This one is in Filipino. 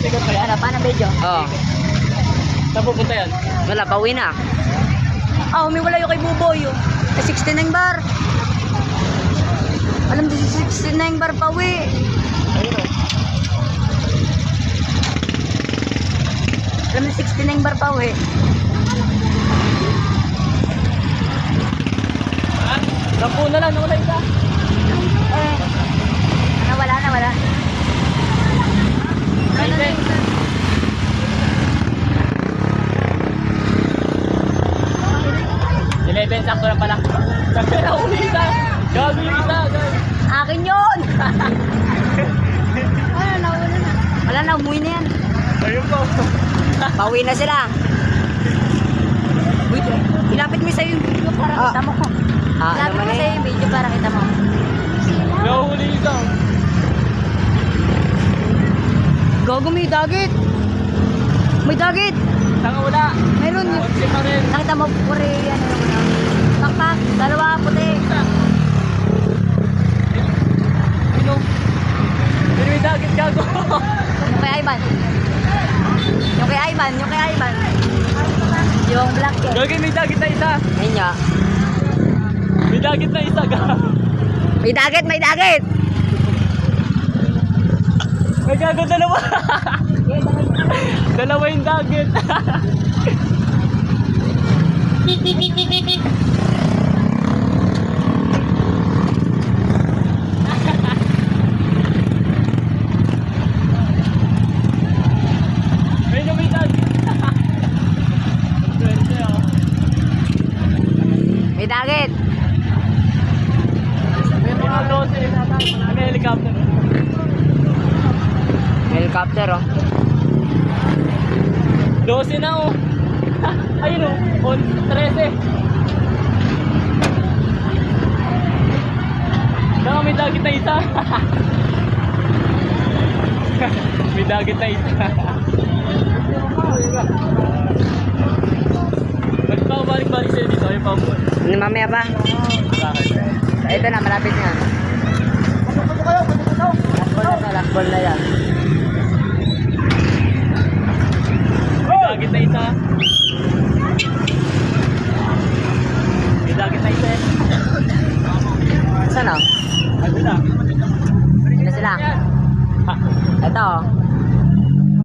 Ano, paano medyo? Oo. Saan pupunta yan? Wala, pauwi na. Ah, umiwala yung kay Buboy yun. 69 bar. Alam mo, 69 bar pa uwi. Ayun o. Alam mo, 69 bar pa uwi. Sampu na lang, nawala isa. Eh, nawala. Ano na yun? 11, sakto lang pala. Sabi na uli isa. Gago yung isa. Akin yun! Ano, nawala na. Wala na, umuwi na yan. Ayun po. Pauwi na sila. Wait, ilapit mo sa'yo yung video para kita mo. Ilapit mo sa'yo yung video para kita mo. Nahuli isa. Gago, may dagit. May dagit. Tanga wala. Meron yun. Konsi pa rin. Nakita mo, puri, ano, pakpak, dalawa, puti. Sino? Sino yung dagit gago? Yung kay Ivan. Yung kay Ivan. Yung black yan. Gagi may dagit na isa. Ayun nga. May dagit na isa gago. May dagit, may dagit. May gago dalawa. Dalawa yung dagit. Ayun may dagit. Swerte ako. May dagit. May mga 12 na tayo. May helicopter. Helicopter, oh. 12 na oh. Ayun oh. 13. Saka may dagit na isa. May dagit na isa. Balik-balik sa'yo dito. Ayun pa mo. Ano, mamaya pa? Bakit? Ito na, malapit na. Last ball na yan.